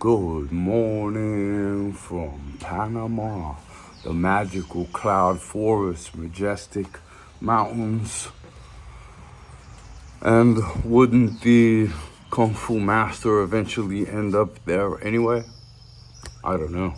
Good morning from Panama, the magical cloud forest, majestic mountains. And wouldn't the Kung Fu master eventually end up there anyway? I don't know.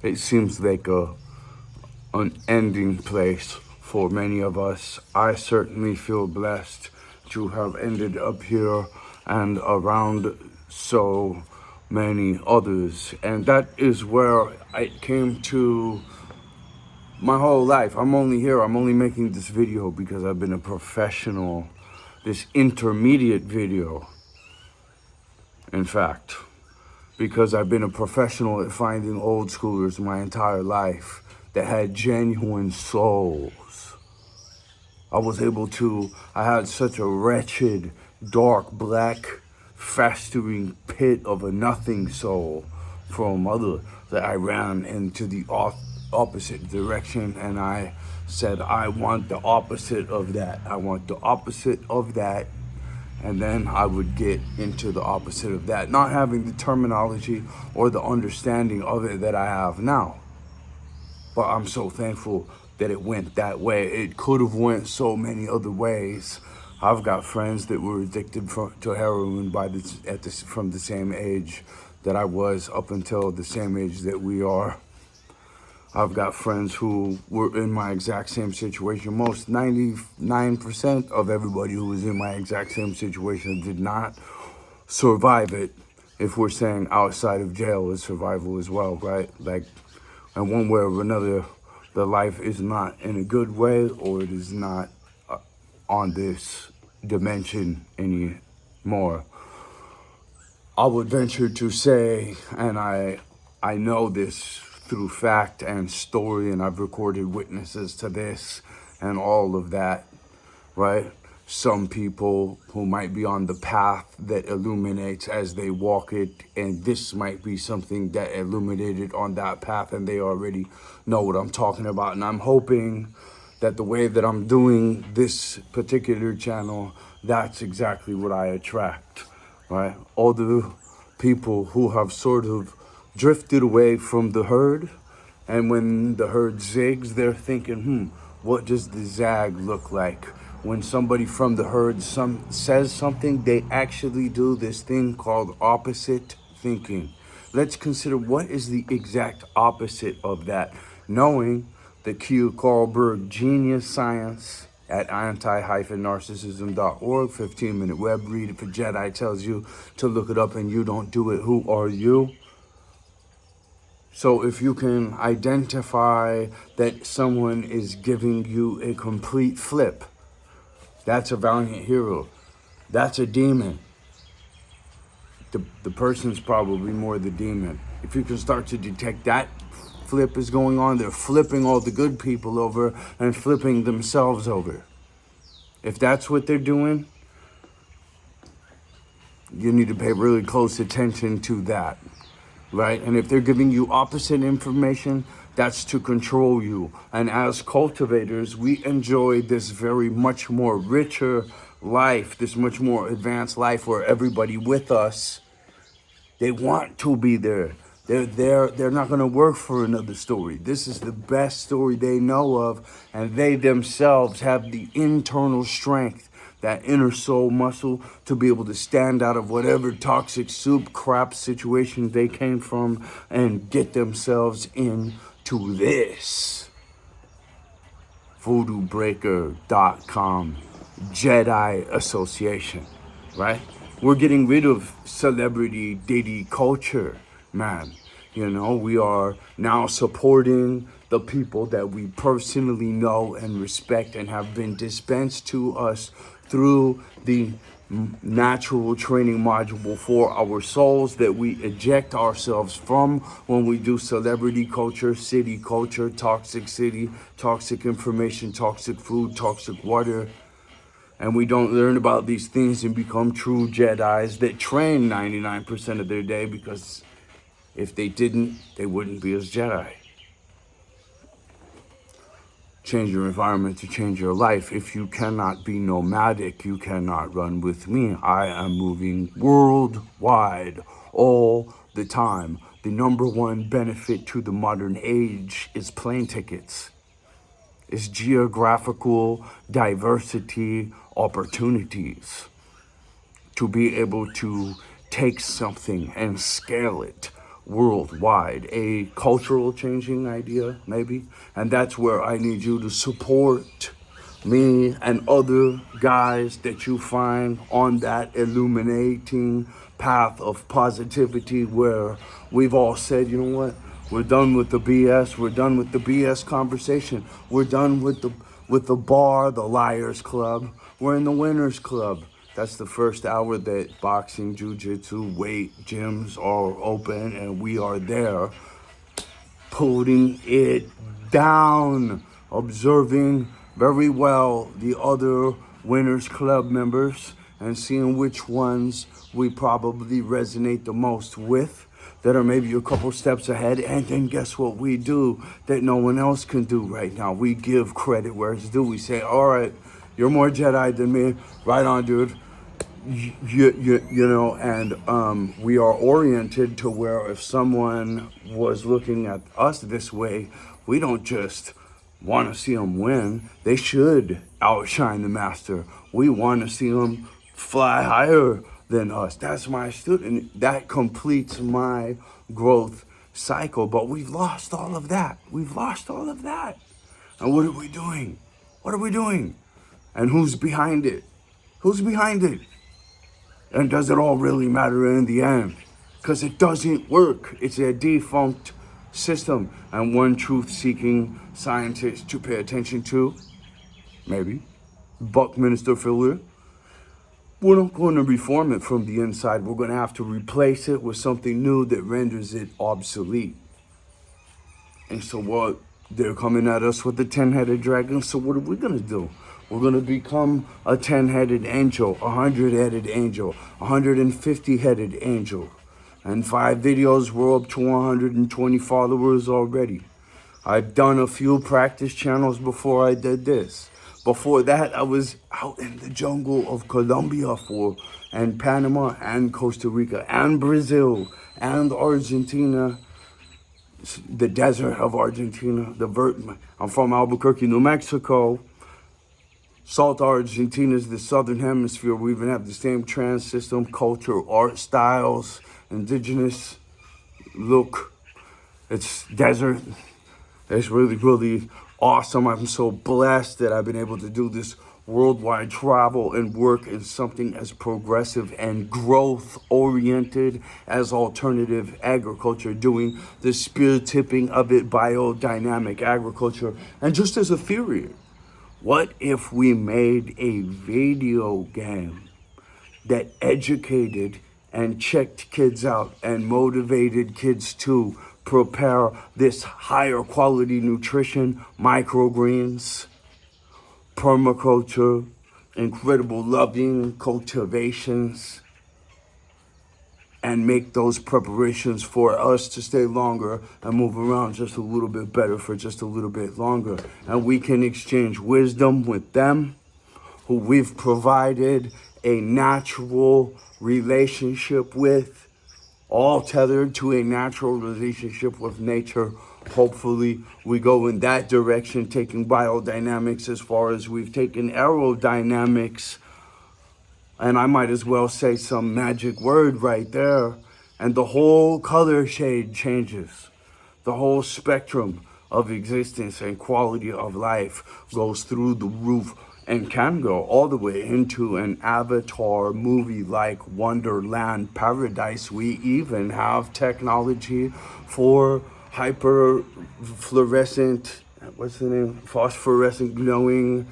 It seems like an ending place for many of us. I certainly feel blessed to have ended up here and around so many others. And that is where I came to my whole life. I'm only making this video because I've been a professional, this intermediate video, in fact, because I've been a professional at finding old schoolers my entire life that had genuine souls. I had such a wretched, dark, black, festering pit of a nothing soul for a mother that I ran into the opposite direction, and I said, I want the opposite of that. I want the opposite of that. And then I would get into the opposite of that, not having the terminology or the understanding of it that I have now. But I'm so thankful that it went that way. It could have went so many other ways. I've got friends that were addicted to heroin from the same age that I was up until the same age that we are. I've got friends who were in my exact same situation. Most 99% of everybody who was in my exact same situation did not survive it. If we're saying outside of jail is survival as well, right? Like, and one way or another, the life is not in a good way, or it is not on this dimension anymore. I would venture to say, and I know this through fact and story, and I've recorded witnesses to this and all of that, right? Some people who might be on the path that illuminates as they walk it, and this might be something that illuminated on that path, and they already know what I'm talking about. And I'm hoping that the way that I'm doing this particular channel, that's exactly what I attract, right? All the people who have sort of drifted away from the herd, and when the herd zigs, they're thinking, what does the zag look like? When somebody from the herd says something, they actually do this thing called opposite thinking. Let's consider what is the exact opposite of that. Knowing the Q. Carlberg Genius Science at anti-narcissism.org, 15-minute web read. If a Jedi tells you to look it up and you don't do it, who are you? So if you can identify that someone is giving you a complete flip, that's a valiant hero. That's a demon. The person's probably more the demon. If you can start to detect that flip is going on, they're flipping all the good people over and flipping themselves over. If that's what they're doing, you need to pay really close attention to that, right? And if they're giving you opposite information, that's to control you. And as cultivators, we enjoy this very much more richer life, this much more advanced life where everybody with us, they want to be there. They're not going to work for another story. This is the best story they know of, and they themselves have the internal strength, that inner soul muscle, to be able to stand out of whatever toxic soup crap situation they came from and get themselves into this. VoodooBreaker.com Jedi Association, right? We're getting rid of celebrity Diddy culture, man. You know, we are now supporting the people that we personally know and respect and have been dispensed to us through the natural training module for our souls that we eject ourselves from when we do celebrity culture, city culture, toxic city, toxic information, toxic food, toxic water. And we don't learn about these things and become true Jedis that train 99% of their day, because if they didn't, they wouldn't be as Jedi. Change your environment to change your life. If you cannot be nomadic, you cannot run with me. I am moving worldwide all the time. The number one benefit to the modern age is plane tickets. It's geographical diversity opportunities to be able to take something and scale it worldwide. A cultural changing idea, maybe. And that's where I need you to support me and other guys that you find on that illuminating path of positivity where we've all said, you know what? We're done with the BS. We're done with the BS conversation. We're done with the bar, the liars club. We're in the winners club. That's the first hour that boxing, jiu-jitsu, weight, gyms are open, and we are there putting it down, observing very well the other winners club members and seeing which ones we probably resonate the most with, that are maybe a couple steps ahead. And then guess what we do that no one else can do right now? We give credit where it's due. We say, all right, you're more Jedi than me. Right on, dude. You know, and we are oriented to where if someone was looking at us this way, we don't just want to see them win. They should outshine the master. We want to see them fly higher than us. That's my student. That completes my growth cycle. But we've lost all of that. We've lost all of that. And what are we doing? What are we doing? And who's behind it? Who's behind it? And does it all really matter in the end? Because it doesn't work. It's a defunct system. And one truth-seeking scientist to pay attention to, maybe, Buckminster Fuller. We're not going to reform it from the inside. We're going to have to replace it with something new that renders it obsolete. And so what? They're coming at us with the 10-headed dragon. So what are we going to do? We're going to become a 10-headed angel, a 100-headed angel, a 150-headed angel. And 5 videos, we're up to 120 followers already. I've done a few practice channels before I did this. Before that, I was out in the jungle of Colombia and Panama and Costa Rica and Brazil and Argentina, the desert of Argentina. I'm from Albuquerque, New Mexico. Salta, Argentina is the southern hemisphere. We even have the same trans system, culture, art styles, indigenous look. It's desert. It's really, really awesome. I'm so blessed that I've been able to do this worldwide travel and work in something as progressive and growth-oriented as alternative agriculture, doing the spear tipping of it, biodynamic agriculture. And just as a theory, what if we made a video game that educated and checked kids out and motivated kids to prepare this higher quality nutrition, microgreens, permaculture, incredible loving cultivations, and make those preparations for us to stay longer and move around just a little bit better for just a little bit longer. And we can exchange wisdom with them, who we've provided a natural relationship with, all tethered to a natural relationship with nature. Hopefully we go in that direction, taking biodynamics as far as we've taken aerodynamics. And I might as well say some magic word right there, and the whole color shade changes. The whole spectrum of existence and quality of life goes through the roof and can go all the way into an Avatar movie like Wonderland Paradise. We even have technology for hyper fluorescent, phosphorescent glowing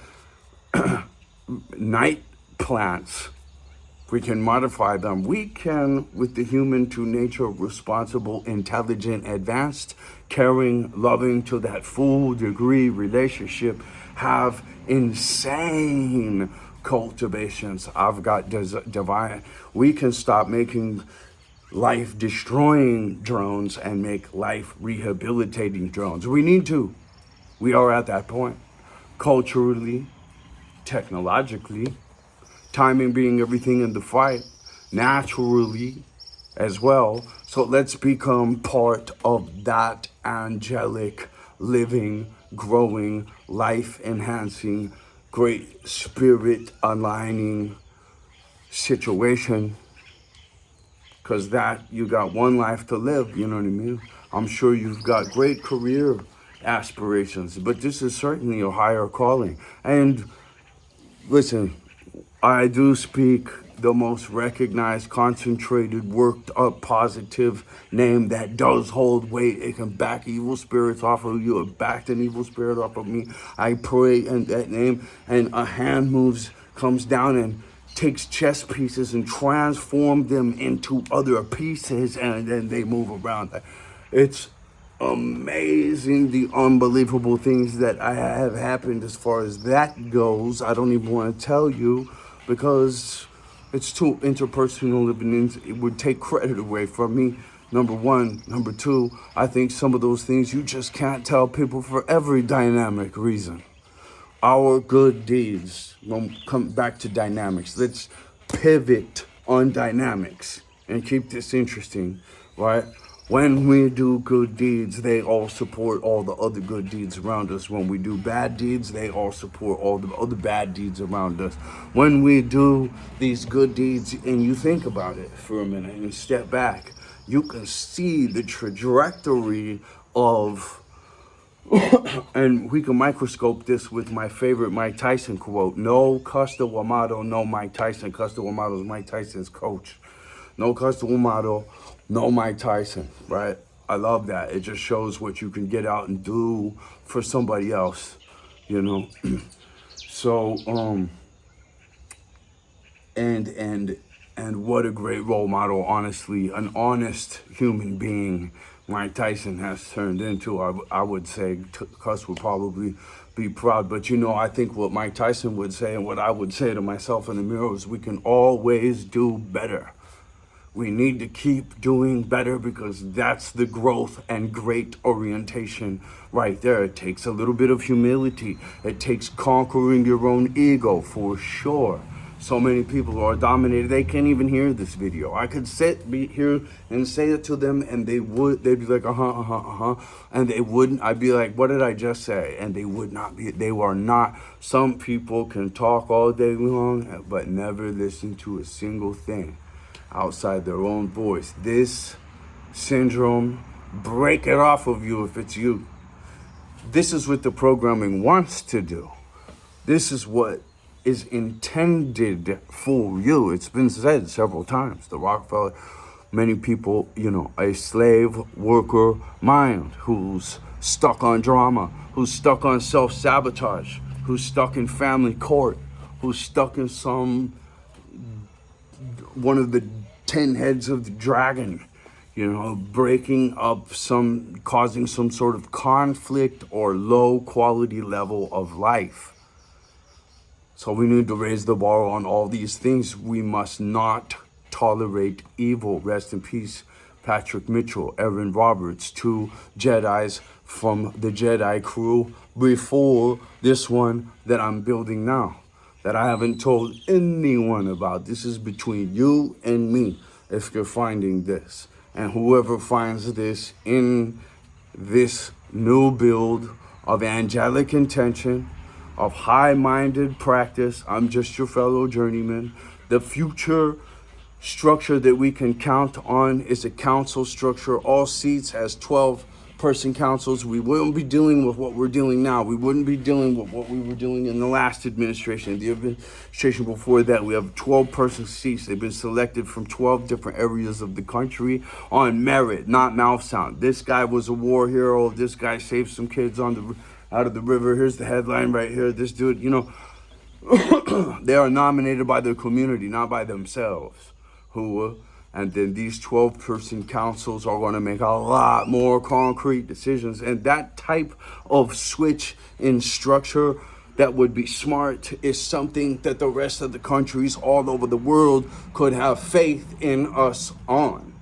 night plants. We can modify them. We can, with the human to nature, responsible, intelligent, advanced, caring, loving to that full degree relationship, have insane cultivations. I've got divine. We can stop making life destroying drones and make life rehabilitating drones. We need to. We are at that point. Culturally, technologically, timing being everything in the fight, naturally, as well. So let's become part of that angelic, living, growing, life enhancing, great spirit aligning situation. Because that, you got one life to live, you know what I mean? I'm sure you've got great career aspirations, but this is certainly a higher calling. And listen, I do speak the most recognized, concentrated, worked up, positive name that does hold weight. It can back evil spirits off of you. It backed an evil spirit off of me. I pray in that name, and a hand moves, comes down and takes chess pieces and transform them into other pieces, and then they move around. It's amazing, the unbelievable things that I have happened as far as that goes. I don't even want to tell you because it's too interpersonal. It would take credit away from me, number one. Number two, I think some of those things you just can't tell people for every dynamic reason. Our good deeds, we'll come back to dynamics. Let's pivot on dynamics and keep this interesting, right? When we do good deeds, they all support all the other good deeds around us. When we do bad deeds, they all support all the other bad deeds around us. When we do these good deeds, and you think about it for a minute and step back, you can see the trajectory of, and we can microscope this with my favorite Mike Tyson quote. No Custer Wamato, no Mike Tyson. Custer Wamato is Mike Tyson's coach. No Custer Wamato, no Mike Tyson, right? I love that. It just shows what you can get out and do for somebody else, you know? So, and what a great role model, honestly, an honest human being Mike Tyson has turned into. I would say Cuss would probably be proud, but you know, I think what Mike Tyson would say and what I would say to myself in the mirror is we can always do better. We need to keep doing better because that's the growth and great orientation right there. It takes a little bit of humility. It takes conquering your own ego for sure. So many people are dominated. They can't even hear this video. I could be here and say it to them and they'd be like, and they wouldn't. I'd be like, what did I just say? And they would not be, they were not. Some people can talk all day long, but never listen to a single thing outside their own voice. This syndrome, break it off of you if it's you. This is what the programming wants to do. This is what is intended for you. It's been said several times. The Rockefeller, many people, you know, a slave worker mind who's stuck on drama, who's stuck on self-sabotage, who's stuck in family court, who's stuck in one of the 10 heads of the dragon, you know, breaking up causing some sort of conflict or low quality level of life. So we need to raise the bar on all these things. We must not tolerate evil. Rest in peace, Patrick Mitchell, Aaron Roberts, two Jedis from the Jedi crew before this one that I'm building now, that I haven't told anyone about. This is between you and me, if you're finding this. And whoever finds this in this new build of angelic intention, of high-minded practice, I'm just your fellow journeyman. The future structure that we can count on is a council structure. All seats has 12-person councils. We wouldn't be dealing with what we're dealing now. We wouldn't be dealing with what we were doing in the last administration. The administration before that, we have 12-person seats. They've been selected from 12 different areas of the country on merit, not mouth sound. This guy was a war hero. This guy saved some kids out of the river. Here's the headline right here. This dude, you know, they are nominated by their community, not by themselves. And then these 12-person councils are going to make a lot more concrete decisions. And that type of switch in structure that would be smart is something that the rest of the countries all over the world could have faith in us on.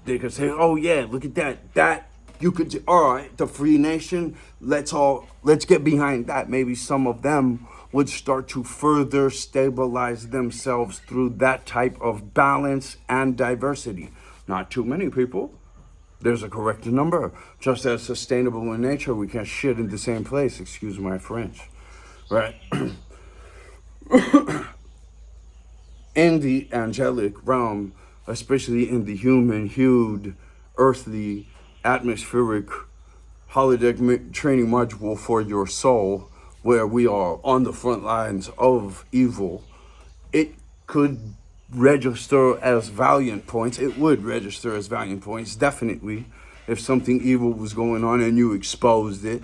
They could say, oh yeah, look at that. You could do, all right, the free nation, let's get behind that. Maybe some of them would start to further stabilize themselves through that type of balance and diversity. not too many people. There's a correct number. Just as sustainable in nature, we can't shit in the same place, excuse my French, right? In the angelic realm, especially in the human-hued, earthly, atmospheric holodeck training module for your soul, where we are on the front lines of evil, it could register as Valiant points. It would register as Valiant points, definitely, if something evil was going on and you exposed it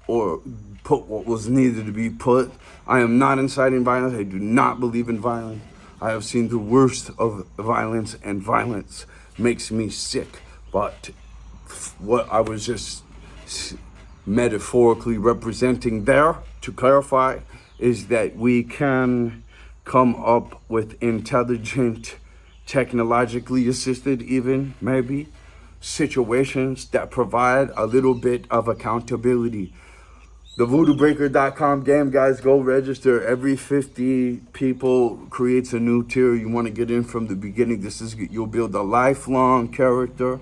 or put what was needed to be put. I am not inciting violence. I do not believe in violence. I have seen the worst of violence, and violence makes me sick. But what I was just metaphorically representing there, to clarify, is that we can come up with intelligent, technologically assisted even, maybe, situations that provide a little bit of accountability. The VoodooBreaker.com game, guys, go register. Every 50 people creates a new tier. You want to get in from the beginning. You'll build a lifelong character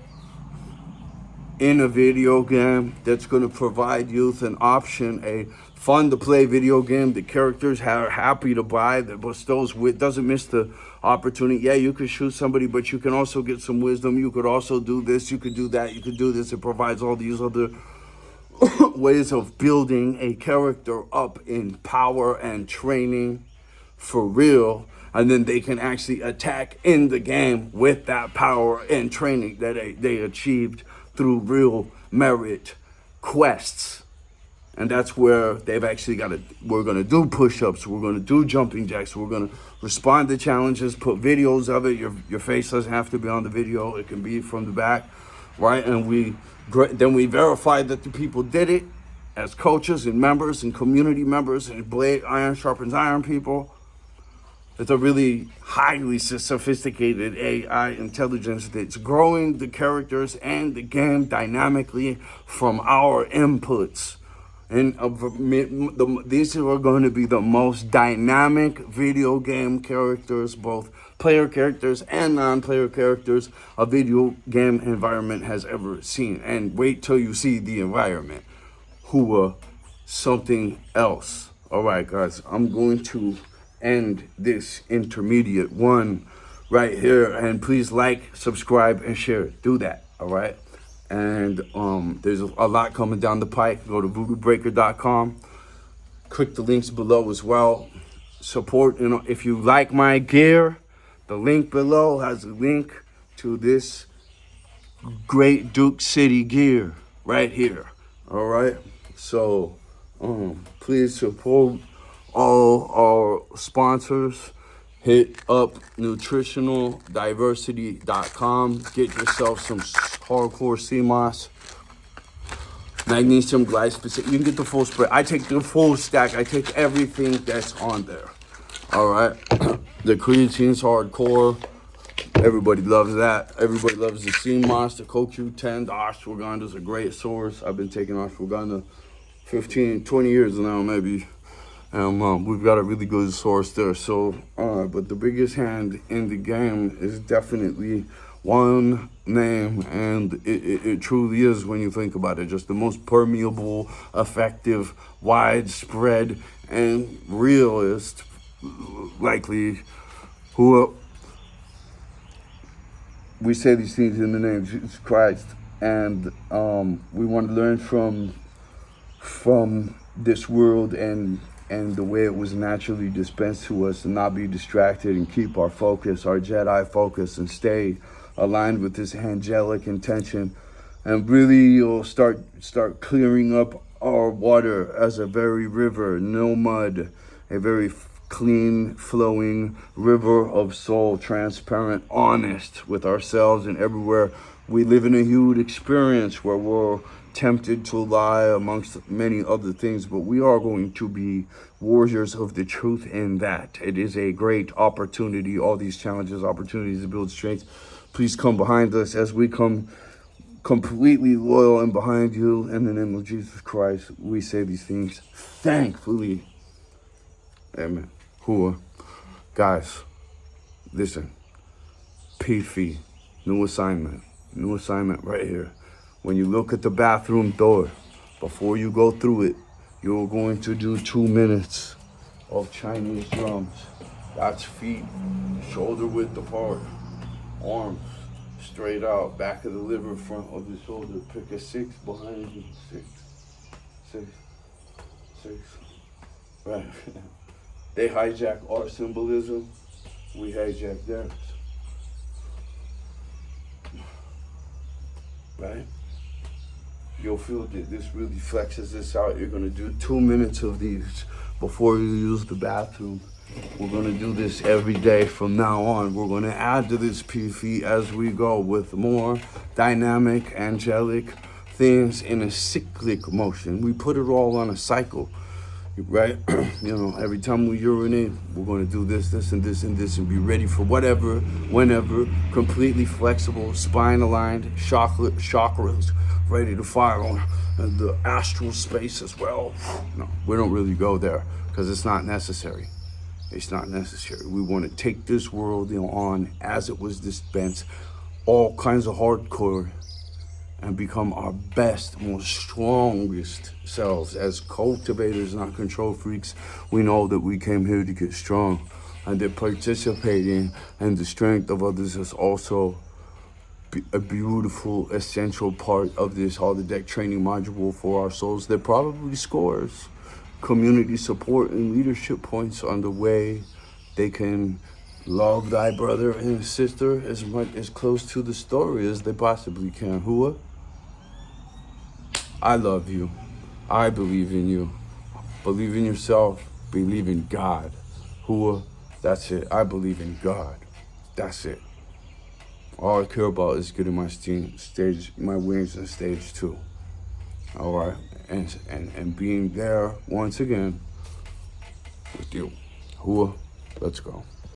in a video game that's going to provide youth an option, a fun to play video game. The characters are happy to buy, that bestows wit, doesn't miss the opportunity. Yeah, you could shoot somebody, but you can also get some wisdom. You could also do this, you could do that, you could do this. It provides all these other ways of building a character up in power and training for real, and then they can actually attack in the game with that power and training that they achieved through real merit quests. And that's where they've actually we're gonna do push-ups, we're gonna do jumping jacks, we're gonna respond to challenges, put videos of it. Your face doesn't have to be on the video, it can be from the back, right? And then we verify that the people did it as coaches and members and community members, and blade iron sharpens iron people. It's a really highly sophisticated AI intelligence that's growing the characters and the game dynamically from our inputs. And these are going to be the most dynamic video game characters, both player characters and non-player characters, a video game environment has ever seen. And wait till you see the environment. Something else. All right, guys, I'm going to end this intermediate one right here. And please like, subscribe, and share. Do that, all right? And there's a lot coming down the pike. Go to VoodooBreaker.com. Click the links below as well. Support, if you like my gear, the link below has a link to this great Duke City gear right here. All right? So please support all our sponsors. Hit up nutritionaldiversity.com. Get yourself some hardcore CMOS, magnesium glyphosate. You can get the full spread. I take the full stack. I take everything that's on there. All right. The creatine's hardcore. Everybody loves that. Everybody loves the CMOS, the CoQ10, the Ashwagandha is a great source. I've been taking Ashwagandha 15, 20 years now, maybe. And we've got a really good source there. So, but the biggest hand in the game is definitely one name, and it truly is, when you think about it, just the most permeable, effective, widespread, and realist, likely, who we say these things in the name of Jesus Christ, and we want to learn from this world and the way it was naturally dispensed to us, and not be distracted and keep our focus, our Jedi focus, and stay aligned with this angelic intention. And really, you'll start clearing up our water as a very river, no mud, a very clean flowing river of soul, transparent, honest with ourselves and everywhere. We live in a huge experience where we're tempted to lie amongst many other things, but we are going to be warriors of the truth in that. It is a great opportunity, all these challenges, opportunities to build strength. Please come behind us as we come completely loyal and behind you. In the name of Jesus Christ, we say these things thankfully. Amen. Guys, listen, Peefy New assignment. New assignment right here. When you look at the bathroom door, before you go through it, you're going to do 2 minutes of Chinese drums. That's feet shoulder width apart, arms straight out, back of the liver, front of the shoulder. Pick a 6 behind you. 6, 6, 6. Right. They hijack our symbolism, we hijack theirs. Right? You'll feel that this really flexes this out. You're gonna do 2 minutes of these before you use the bathroom. We're gonna do this every day from now on. We're gonna add to this PV as we go with more dynamic, angelic things in a cyclic motion. We put it all on a cycle, right? You know, every time we urinate, we're gonna do this, this, and this, and this, and be ready for whatever, whenever, completely flexible, spine aligned, chakras ready to fire on the astral space as well. No, we don't really go there because it's not necessary. It's not necessary. We want to take this world, you know, on as it was dispensed, all kinds of hardcore, and become our best, most strongest selves. As cultivators, not control freaks, we know that we came here to get strong, and that participating in the strength of others is also a beautiful, essential part of this holodeck training module for our souls that probably scores community support and leadership points on the way they can love thy brother and sister as much as close to the story as they possibly can. Hua, I love you. I believe in you. Believe in yourself. Believe in God. Hua, that's it. I believe in God. That's it. All I care about is getting my my wings on stage 2. All right, and being there once again with you. Hua, let's go.